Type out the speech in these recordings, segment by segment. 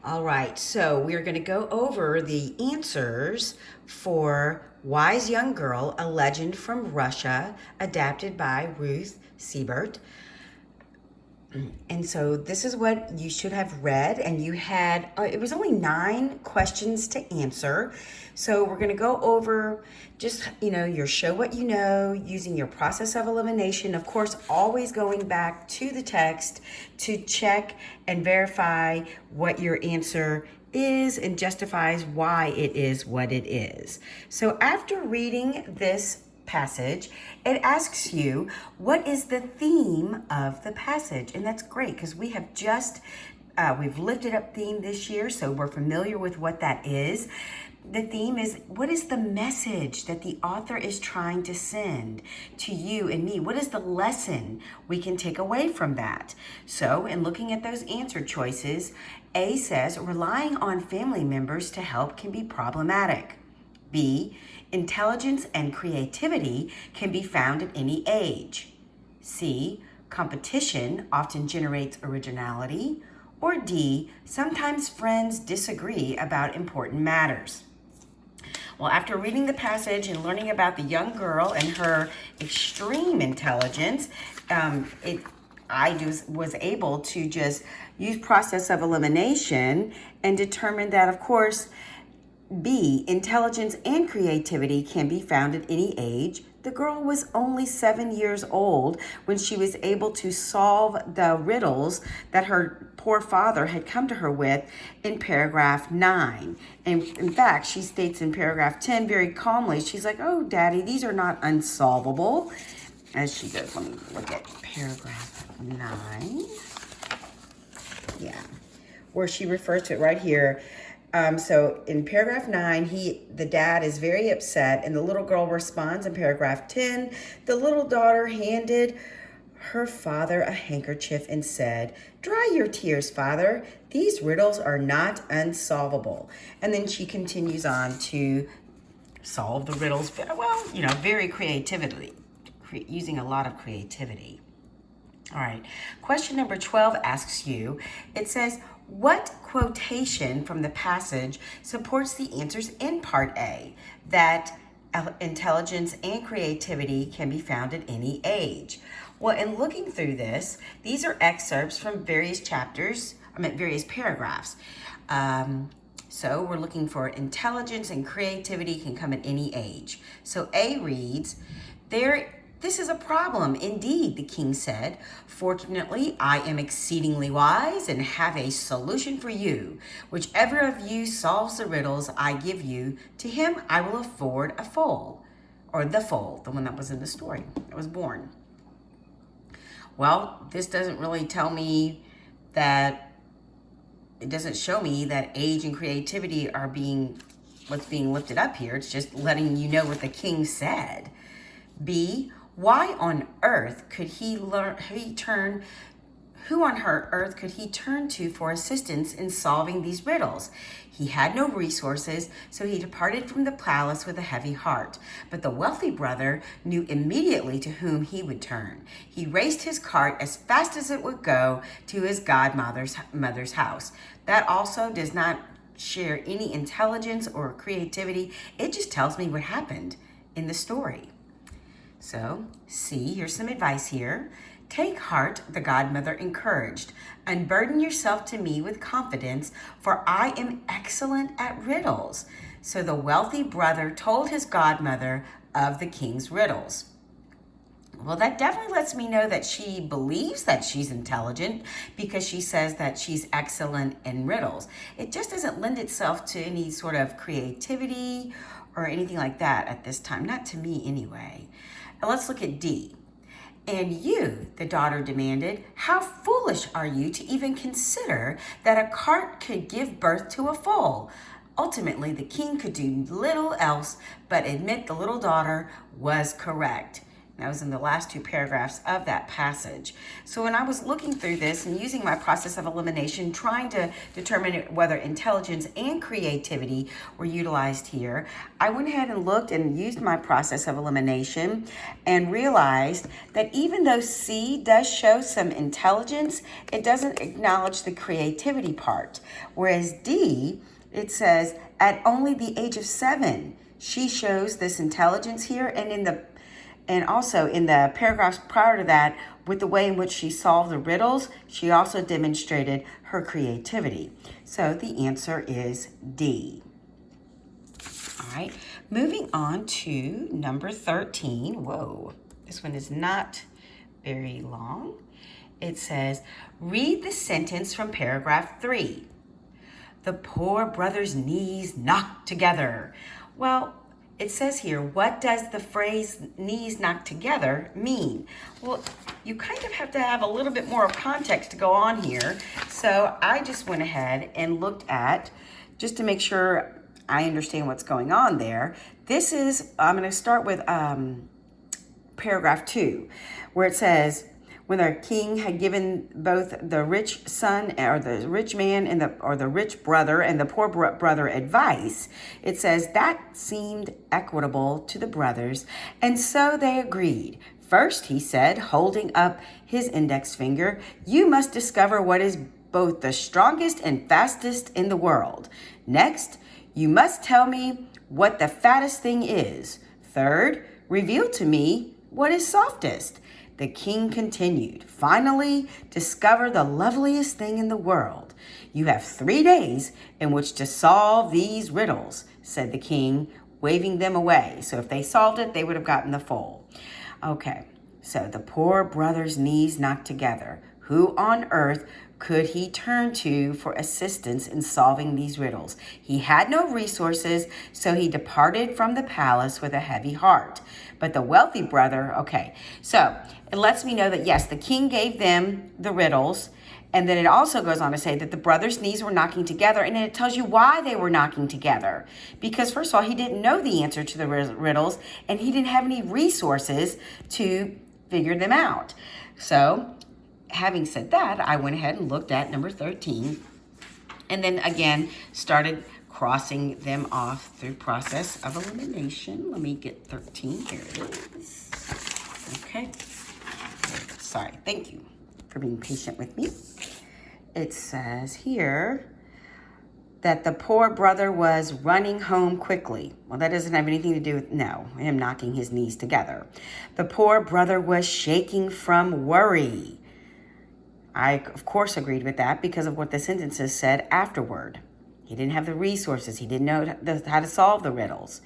All right, so we're going to go over the answers for Wise Young Girl, a Legend from Russia, adapted by Ruth Siebert. And so this is what you should have read, and you had, it was only 9 questions to answer. So we're going to go over just, your show what you know using your process of elimination. Of course, always going back to the text to check and verify what your answer is and justifies why it is what it is. So after reading this passage, it asks you, what is the theme of the passage? And that's great because we have just, we've lifted up theme this year, so we're familiar with what that is. The theme is, what is the message that the author is trying to send to you and me? What is the lesson we can take away from that? So in looking at those answer choices, A says, relying on family members to help can be problematic. B, intelligence and creativity can be found at any age. C, competition often generates originality. Or D, sometimes friends disagree about important matters. Well, after reading the passage and learning about the young girl and her extreme intelligence, I was able to just use process of elimination and determine that, of course, B, intelligence and creativity can be found at any age. The girl was only 7 years old when she was able to solve the riddles that her poor father had come to her with in paragraph 9. And in fact, she states in paragraph 10 very calmly, she's like, oh, Daddy, these are not unsolvable. As she goes, let me look at paragraph 9. Yeah, where she refers to it right here. So in paragraph 9, the dad is very upset, and the little girl responds in paragraph 10. The little daughter handed her father a handkerchief and said, "Dry your tears, father. These riddles are not unsolvable." And then she continues on to solve the riddles, well, very creatively, using a lot of creativity. All right, question number 12 asks you, it says, what quotation from the passage supports the answers in part A, that intelligence and creativity can be found at any age? Well, in looking through this, these are excerpts from various various paragraphs. So we're looking for intelligence and creativity can come at any age. So A reads, this is a problem indeed, the king said. Fortunately, I am exceedingly wise and have a solution for you. Whichever of you solves the riddles I give you, to him I will afford a foal. Or the foal, the one that was in the story, that was born. Well, this doesn't really tell me that, it doesn't show me that age and creativity are what's being lifted up here. It's just letting you know what the king said. B, why on earth could who on earth could he turn to for assistance in solving these riddles? He had no resources, so he departed from the palace with a heavy heart. But the wealthy brother knew immediately to whom he would turn. He raced his cart as fast as it would go to his godmother's house. That also does not share any intelligence or creativity. It just tells me what happened in the story. So, C, here's some advice here. Take heart, the godmother encouraged. Unburden yourself to me with confidence, for I am excellent at riddles. So the wealthy brother told his godmother of the king's riddles. Well, that definitely lets me know that she believes that she's intelligent because she says that she's excellent in riddles. It just doesn't lend itself to any sort of creativity or anything like that at this time. Not to me anyway. Now let's look at D. And you, the daughter demanded, how foolish are you to even consider that a cart could give birth to a foal? Ultimately, the king could do little else but admit the little daughter was correct. That was in the last two paragraphs of that passage. So when I was looking through this and using my process of elimination, trying to determine whether intelligence and creativity were utilized here, I went ahead and looked and used my process of elimination and realized that even though C does show some intelligence, it doesn't acknowledge the creativity part. Whereas D, it says at only the age of 7, she shows this intelligence here, and also in the paragraphs prior to that, with the way in which she solved the riddles, she also demonstrated her creativity. So the answer is D. All right, moving on to number 13. Whoa, this one is not very long. It says, read the sentence from paragraph 3. The poor brother's knees knocked together. Well, it says here, what does the phrase knees knocked together mean? Well, you kind of have to have a little bit more of context to go on here. So I just went ahead and looked at, just to make sure I understand what's going on there. This is, I'm going to start with paragraph 2, where it says, when the king had given both the rich son or the rich man and the rich brother and the poor brother advice, it says that seemed equitable to the brothers, and so they agreed. First, he said, holding up his index finger, you must discover what is both the strongest and fastest in the world. Next, you must tell me what the fattest thing is. Third, reveal to me what is softest. The king continued, finally, discover the loveliest thing in the world. You have 3 days in which to solve these riddles, said the king, waving them away. So if they solved it, they would have gotten the full. Okay, so the poor brother's knees knocked together. Who on earth could he turn to for assistance in solving these riddles? He had no resources, so he departed from the palace with a heavy heart. But the wealthy brother, okay, so it lets me know that yes, the king gave them the riddles, and then it also goes on to say that the brothers' knees were knocking together, and it tells you why they were knocking together. Because first of all, he didn't know the answer to the riddles, and he didn't have any resources to figure them out. So having said that, I went ahead and looked at number 13, and then again started crossing them off through process of elimination. Let me get 13. Here it is. Okay. Sorry. Thank you for being patient with me. It says here that the poor brother was running home quickly. Well, that doesn't have anything to do with, him knocking his knees together. The poor brother was shaking from worry. I, of course, agreed with that because of what the sentences said afterward. He didn't have the resources. He didn't know how to solve the riddles.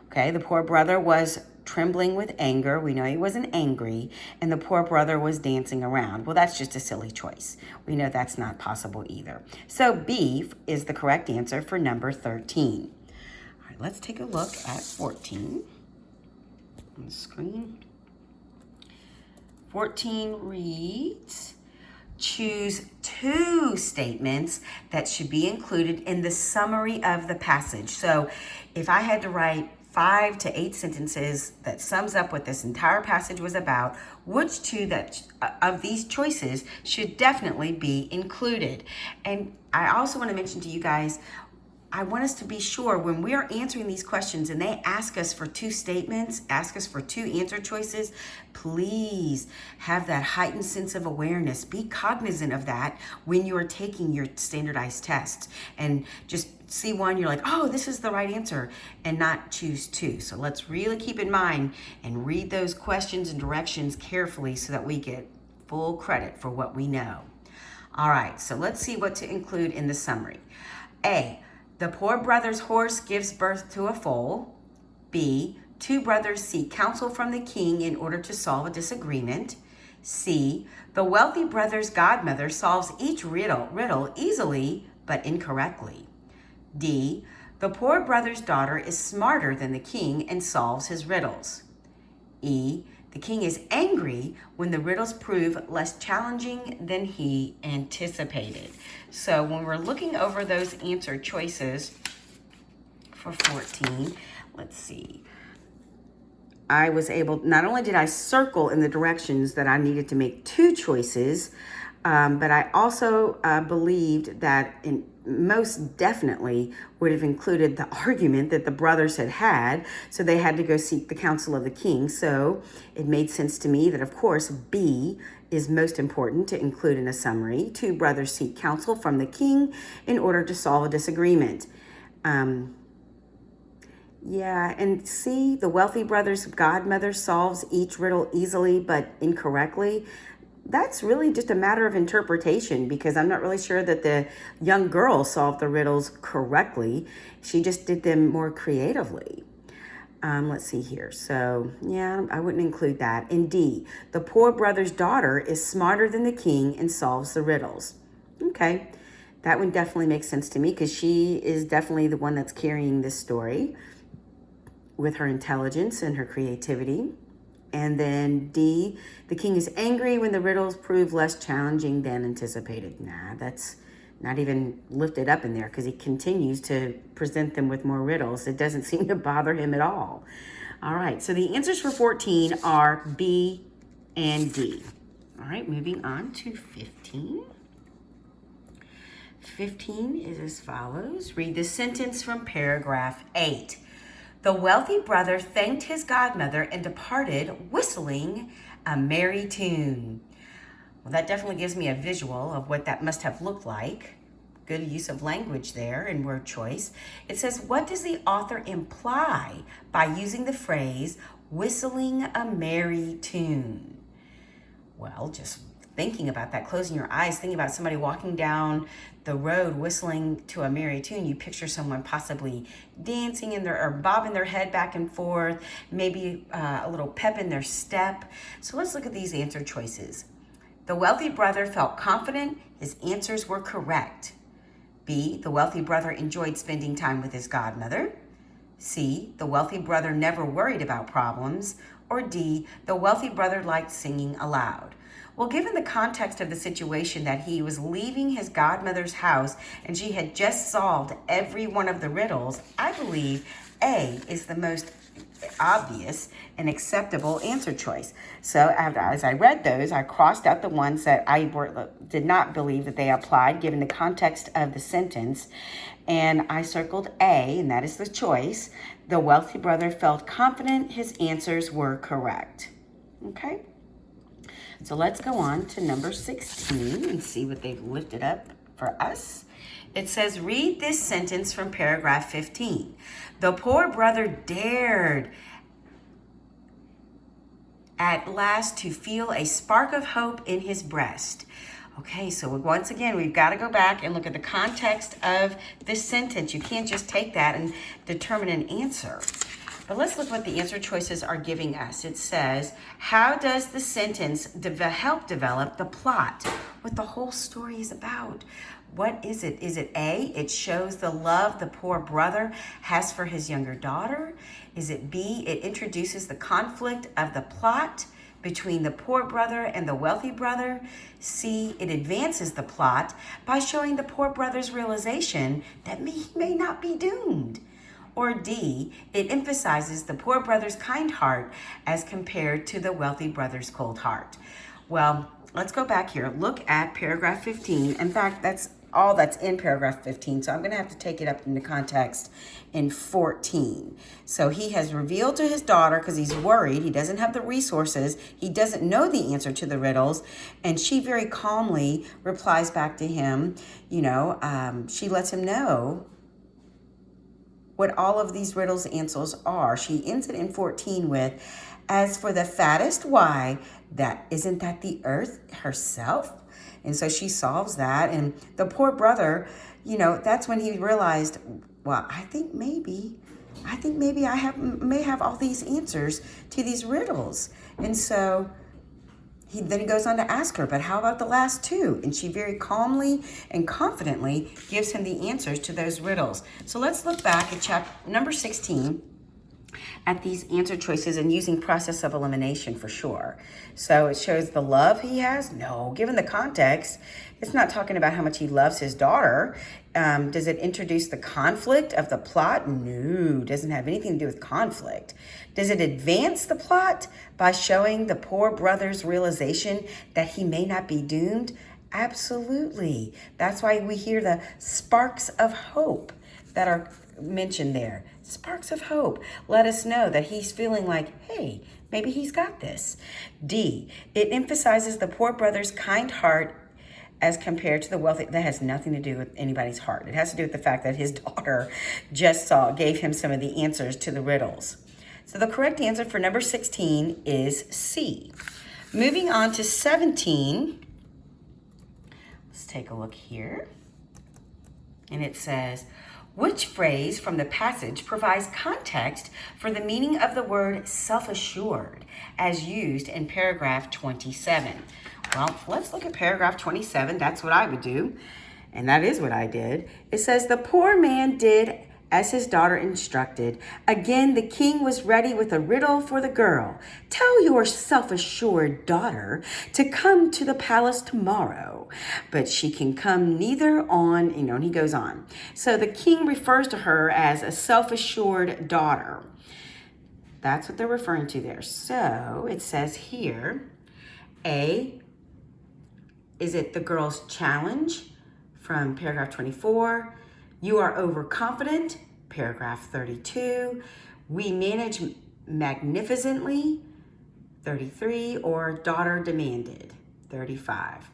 Okay, the poor brother was trembling with anger. We know he wasn't angry. And the poor brother was dancing around. Well, that's just a silly choice. We know that's not possible either. So B is the correct answer for number 13. All right, let's take a look at 14 on the screen. 14 reads, choose 2 statements that should be included in the summary of the passage. So if I had to write 5 to 8 sentences that sums up what this entire passage was about, which 2 of these choices should definitely be included? And I also want to mention to you guys, I want us to be sure when we are answering these questions and they ask us for 2 statements, ask us for 2 answer choices, please have that heightened sense of awareness. Be cognizant of that when you are taking your standardized tests, and just see one, you're like, oh, this is the right answer, and not choose 2. So let's really keep in mind and read those questions and directions carefully so that we get full credit for what we know. All right, so let's see what to include in the summary. A, the poor brother's horse gives birth to a foal. B, 2 brothers seek counsel from the king in order to solve a disagreement. C, the wealthy brother's godmother solves each riddle easily but incorrectly. D, the poor brother's daughter is smarter than the king and solves his riddles. E, the king is angry when the riddles prove less challenging than he anticipated. So when we're looking over those answer choices for 14, let's see. I was able, not only did I circle in the directions that I needed to make 2 choices, but I also believed that in most definitely would have included the argument that the brothers had, so they had to go seek the counsel of the king. So it made sense to me that, of course, B is most important to include in a summary. 2 brothers seek counsel from the king in order to solve a disagreement. Yeah, and C, the wealthy brother's godmother solves each riddle easily but incorrectly. That's really just a matter of interpretation, because I'm not really sure that the young girl solved the riddles correctly. She just did them more creatively. Let's see here. So, yeah, I wouldn't include that. And D, the poor brother's daughter is smarter than the king and solves the riddles. Okay, that one definitely makes sense to me, because she is definitely the one that's carrying this story with her intelligence and her creativity. And then D, the king is angry when the riddles prove less challenging than anticipated. Nah, that's not even lifted up in there, because he continues to present them with more riddles. It doesn't seem to bother him at all. All right, so the answers for 14 are B and D. All right, moving on to 15. 15 is as follows. Read the sentence from paragraph 8. The wealthy brother thanked his godmother and departed, whistling a merry tune. Well, that definitely gives me a visual of what that must have looked like. Good use of language there and word choice. It says, what does the author imply by using the phrase, whistling a merry tune? Well, just thinking about that, closing your eyes, thinking about somebody walking down the road whistling to a merry tune, you picture someone possibly dancing in their, or bobbing their head back and forth, maybe a little pep in their step. So let's look at these answer choices. The wealthy brother felt confident his answers were correct. B, the wealthy brother enjoyed spending time with his godmother. C, the wealthy brother never worried about problems. Or D, the wealthy brother liked singing aloud. Well, given the context of the situation that he was leaving his godmother's house and she had just solved every one of the riddles, I believe A is the most obvious and acceptable answer choice. So as I read those, I crossed out the ones that I did not believe that they applied given the context of the sentence, and I circled A, and that is the choice. The wealthy brother felt confident his answers were correct. Okay? So let's go on to number 16 and see what they've lifted up for us. It says, read this sentence from paragraph 15. The poor brother dared at last to feel a spark of hope in his breast. Okay, so once again, we've got to go back and look at the context of this sentence. You can't just take that and determine an answer. But let's look what the answer choices are giving us. It says, how does the sentence help develop the plot, what the whole story is about? What is it? Is it A, it shows the love the poor brother has for his younger daughter? Is it B, it introduces the conflict of the plot between the poor brother and the wealthy brother? C, it advances the plot by showing the poor brother's realization that he may not be doomed. Or D, it emphasizes the poor brother's kind heart as compared to the wealthy brother's cold heart. Well, let's go back here. Look at paragraph 15. In fact, that's all that's in paragraph 15. So I'm going to have to take it up into context in 14. So he has revealed to his daughter, because he's worried, he doesn't have the resources, he doesn't know the answer to the riddles, and she very calmly replies back to him, she lets him know what all of these riddles answers are. She ends it in 14 with, as for the fattest why, isn't that the earth herself? And so she solves that. And the poor brother, that's when he realized, well, I think maybe I may have all these answers to these riddles. And so he goes on to ask her, but how about the last two? And she very calmly and confidently gives him the answers to those riddles. So let's look back at chapter number 16 at these answer choices and using process of elimination for sure. So it shows the love he has? No, given the context, it's not talking about how much he loves his daughter. Does it introduce the conflict of the plot? No, doesn't have anything to do with conflict. Does it advance the plot by showing the poor brother's realization that he may not be doomed? Absolutely. That's why we hear the sparks of hope that are mentioned there. Sparks of hope let us know that he's feeling like, hey, maybe he's got this. D, it emphasizes the poor brother's kind heart as compared to the wealthy. That has nothing to do with anybody's heart. It has to do with the fact that his daughter just gave him some of the answers to the riddles. So the correct answer for number 16 is C. Moving on to 17, let's take a look here. And it says, which phrase from the passage provides context for the meaning of the word self-assured as used in paragraph 27? Well, let's look at paragraph 27. That's what I would do. And that is what I did. It says, the poor man did as his daughter instructed. Again, the king was ready with a riddle for the girl. Tell your self-assured daughter to come to the palace tomorrow, but she can come neither on, and he goes on. So the king refers to her as a self-assured daughter. That's what they're referring to there. So it says here, A, is it the girl's challenge from paragraph 24? You are overconfident, paragraph 32. We manage magnificently, 33. Or daughter demanded, 35.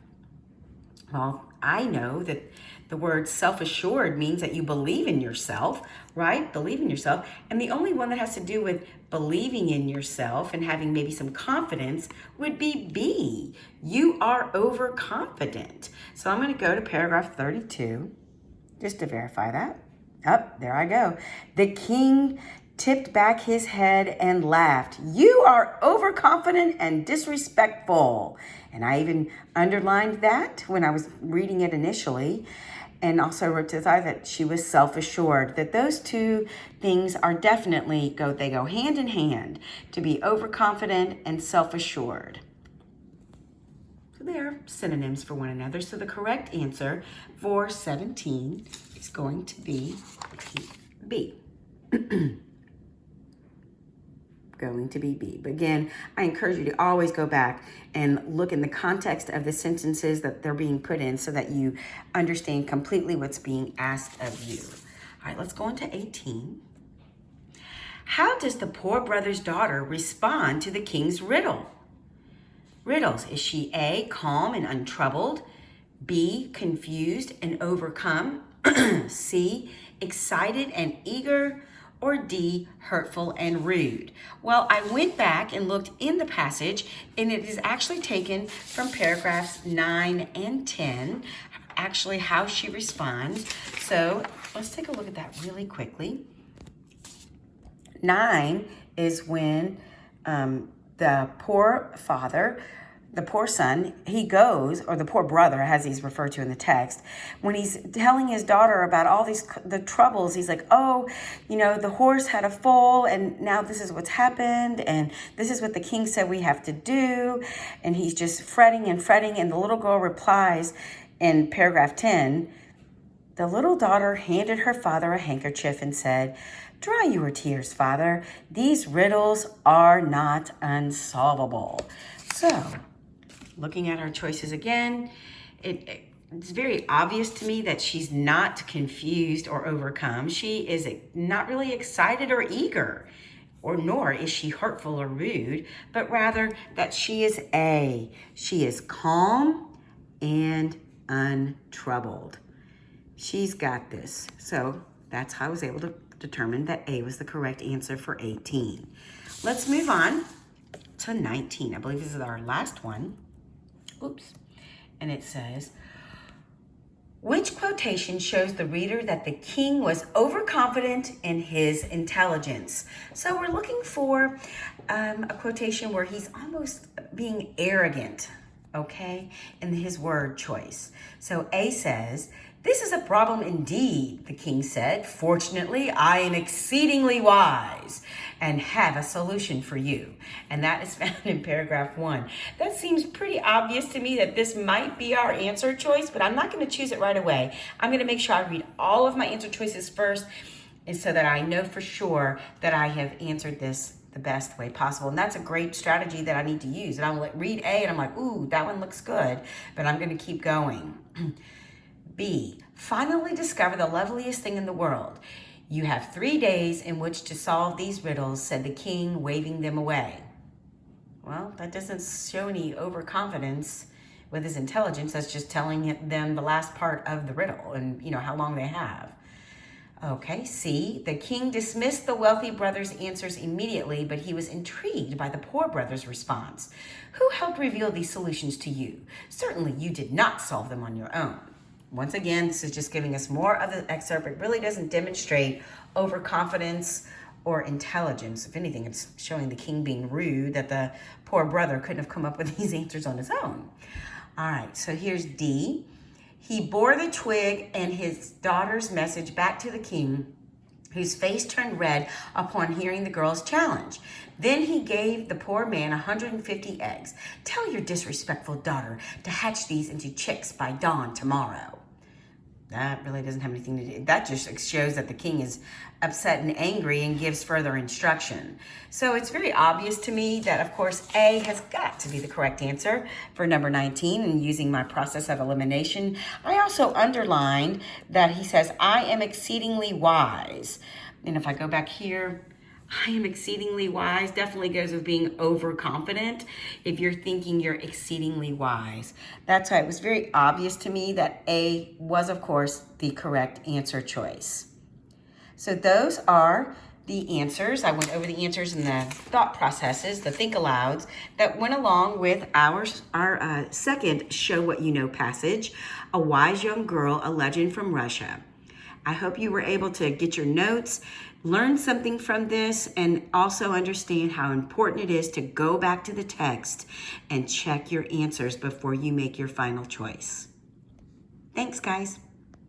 Well, I know that the word self-assured means that you believe in yourself, right? Believe in yourself. And the only one that has to do with believing in yourself and having maybe some confidence would be B. You are overconfident. So I'm going to go to paragraph 32. Just to verify that. There I go. The king tipped back his head and laughed. You are overconfident and disrespectful. And I even underlined that when I was reading it initially. And also wrote to the side that she was self-assured. That those two things are definitely, they go hand in hand. To be overconfident and self-assured. They're synonyms for one another. So the correct answer for 17 is going to be B. Going to be B. But again, I encourage you to always go back and look in the context of the sentences that they're being put in so that you understand completely what's being asked of you. All right, let's go on to 18. How does the poor brother's daughter respond to the king's riddle? Riddles. Is she A, calm and untroubled, B, confused and overcome, C, excited and eager, or D, hurtful and rude? Well, I went back and looked in the passage, and it is actually taken from paragraphs 9 and 10, actually how she responds. So let's take a look at that really quickly. 9 is when the poor father, the poor son, he goes, or the poor brother, as he's referred to in the text, when he's telling his daughter about all the troubles, he's like, oh, the horse had a foal, and now this is what's happened, and this is what the king said we have to do, and he's just fretting, and the little girl replies in paragraph 10, the little daughter handed her father a handkerchief and said, dry your tears, father. These riddles are not unsolvable. So, looking at our choices again, it's very obvious to me that she's not confused or overcome. She is not really excited or eager, nor is she hurtful or rude, but rather that she is A. She is calm and untroubled. She's got this. So that's how I was able to determine that A was the correct answer for 18. Let's move on to 19. I believe this is our last one. Oops. And it says, which quotation shows the reader that the king was overconfident in his intelligence? So we're looking for a quotation where he's almost being arrogant, okay, in his word choice. So A says, this is a problem indeed, the king said. Fortunately, I am exceedingly wise. and have a solution for you. And that is found in paragraph 1. That seems pretty obvious to me that this might be our answer choice, but I'm not going to choose it right away. I'm going to make sure I read all of my answer choices first, and so that I know for sure that I have answered this the best way possible. And that's a great strategy that I need to use. And I'll read A and I'm like, ooh, that one looks good, but I'm going to keep going. B, finally discover the loveliest thing in the world. You have 3 days in which to solve these riddles, said the king, waving them away. Well, that doesn't show any overconfidence with his intelligence. That's just telling them the last part of the riddle and, how long they have. Okay, C, the king dismissed the wealthy brother's answers immediately, but he was intrigued by the poor brother's response. Who helped reveal these solutions to you? Certainly you did not solve them on your own. Once again, this is just giving us more of the excerpt. It really doesn't demonstrate overconfidence or intelligence. If anything, it's showing the king being rude, that the poor brother couldn't have come up with these answers on his own. All right, so here's D. He bore the twig and his daughter's message back to the king, whose face turned red upon hearing the girl's challenge. Then he gave the poor man 150 eggs. Tell your disrespectful daughter to hatch these into chicks by dawn tomorrow. That really doesn't have anything to do. That just shows that the king is upset and angry and gives further instruction. So it's very obvious to me that, of course, A has got to be the correct answer for number 19. And using my process of elimination, I also underlined that he says, I am exceedingly wise. And if I go back here, I am exceedingly wise definitely goes with being overconfident. If you're thinking you're exceedingly wise, that's why it was very obvious to me that A was, of course, the correct answer choice. So those are the answers. I went over the answers and the thought processes, the think alouds that went along with our second Show What You Know passage, A Wise Young Girl, a Legend from Russia. I hope you were able to get your notes, learn something from this, and also understand how important it is to go back to the text and check your answers before you make your final choice. Thanks, guys.